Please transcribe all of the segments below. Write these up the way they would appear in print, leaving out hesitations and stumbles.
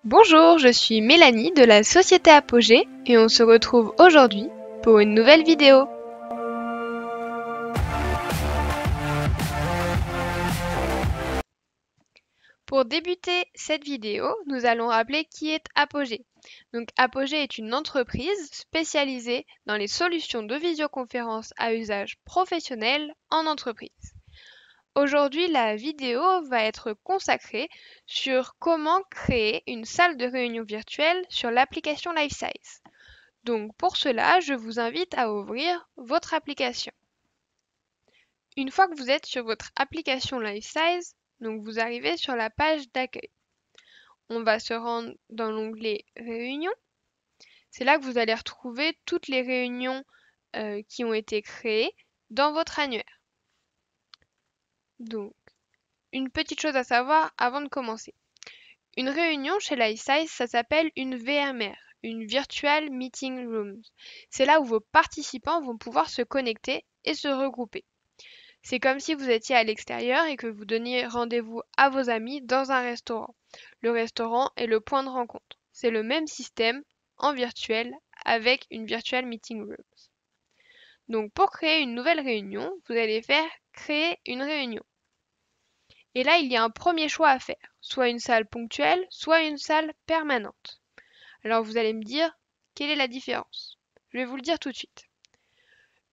Bonjour, je suis Mélanie de la société Apogée et on se retrouve aujourd'hui pour une nouvelle vidéo. Pour débuter cette vidéo, nous allons rappeler qui est Apogée. Donc Apogée est une entreprise spécialisée dans les solutions de visioconférence à usage professionnel en entreprise. Aujourd'hui, la vidéo va être consacrée sur comment créer une salle de réunion virtuelle sur l'application LifeSize. Donc pour cela, je vous invite à ouvrir votre application. Une fois que vous êtes sur votre application LifeSize, donc vous arrivez sur la page d'accueil. On va se rendre dans l'onglet Réunions. C'est là que vous allez retrouver toutes les réunions qui ont été créées dans votre annuaire. Donc, une petite chose à savoir avant de commencer. Une réunion chez LifeSize, ça s'appelle une VMR, une Virtual Meeting Room. C'est là où vos participants vont pouvoir se connecter et se regrouper. C'est comme si vous étiez à l'extérieur et que vous donniez rendez-vous à vos amis dans un restaurant. Le restaurant est le point de rencontre. C'est le même système en virtuel avec une Virtual Meeting Room. Donc pour créer une nouvelle réunion, vous allez faire créer une réunion. Et là, il y a un premier choix à faire, soit une salle ponctuelle, soit une salle permanente. Alors vous allez me dire, quelle est la différence? Je vais vous le dire tout de suite.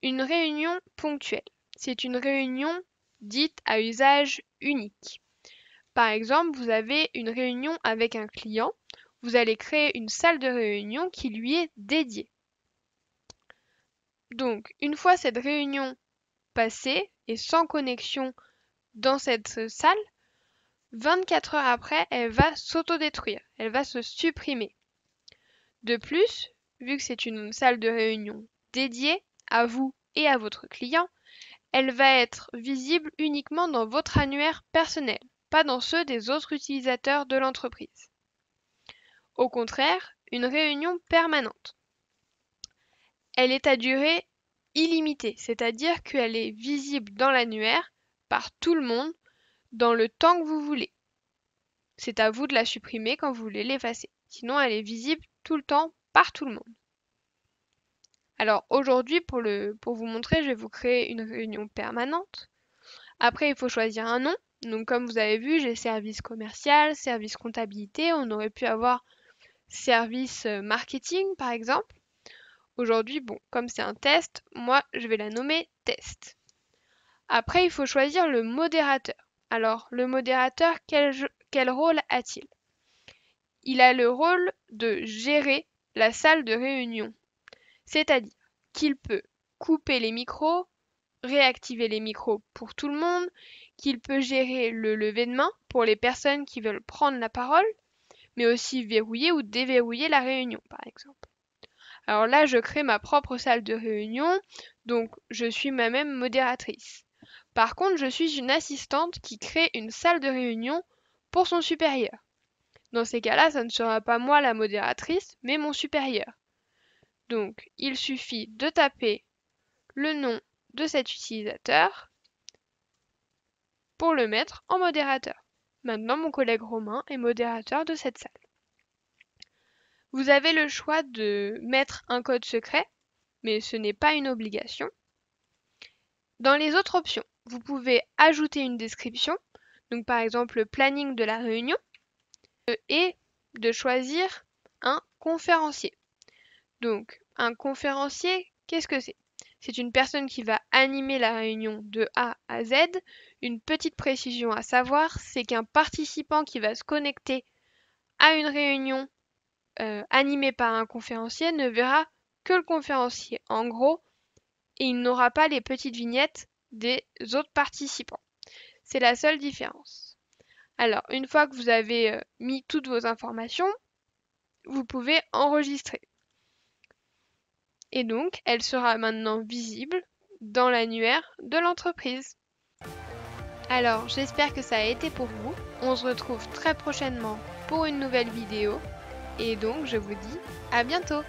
Une réunion ponctuelle, c'est une réunion dite à usage unique. Par exemple, vous avez une réunion avec un client, vous allez créer une salle de réunion qui lui est dédiée. Donc, une fois cette réunion passée et sans connexion dans cette salle, 24 heures après, elle va s'autodétruire, elle va se supprimer. De plus, vu que c'est une salle de réunion dédiée à vous et à votre client, elle va être visible uniquement dans votre annuaire personnel, pas dans ceux des autres utilisateurs de l'entreprise. Au contraire, une réunion permanente. Elle est à durée illimitée, c'est-à-dire qu'elle est visible dans l'annuaire par tout le monde dans le temps que vous voulez. C'est à vous de la supprimer quand vous voulez l'effacer. Sinon, elle est visible tout le temps par tout le monde. Alors aujourd'hui, pour vous montrer, je vais vous créer une réunion permanente. Après, il faut choisir un nom. Donc comme vous avez vu, j'ai service commercial, service comptabilité. On aurait pu avoir service marketing, par exemple. Aujourd'hui, bon, comme c'est un test, moi, je vais la nommer test. Après, il faut choisir le modérateur. Alors, le modérateur, quel rôle a-t-il? Il a le rôle de gérer la salle de réunion. C'est-à-dire qu'il peut couper les micros, réactiver les micros pour tout le monde, qu'il peut gérer le lever de main pour les personnes qui veulent prendre la parole, mais aussi verrouiller ou déverrouiller la réunion, par exemple. Alors là, je crée ma propre salle de réunion, donc je suis moi-même modératrice. Par contre, je suis une assistante qui crée une salle de réunion pour son supérieur. Dans ces cas-là, ça ne sera pas moi la modératrice, mais mon supérieur. Donc, il suffit de taper le nom de cet utilisateur pour le mettre en modérateur. Maintenant, mon collègue Romain est modérateur de cette salle. Vous avez le choix de mettre un code secret, mais ce n'est pas une obligation. Dans les autres options, vous pouvez ajouter une description, donc par exemple le planning de la réunion, et de choisir un conférencier. Donc, un conférencier, qu'est-ce que c'est? C'est une personne qui va animer la réunion de A à Z. Une petite précision à savoir, c'est qu'un participant qui va se connecter à une réunion animée par un conférencier ne verra que le conférencier, en gros, et il n'aura pas les petites vignettes des autres participants. C'est la seule différence. Alors, une fois que vous avez mis toutes vos informations, vous pouvez enregistrer. Et donc, elle sera maintenant visible dans l'annuaire de l'entreprise. Alors, j'espère que ça a été pour vous. On se retrouve très prochainement pour une nouvelle vidéo. Et donc, je vous dis à bientôt!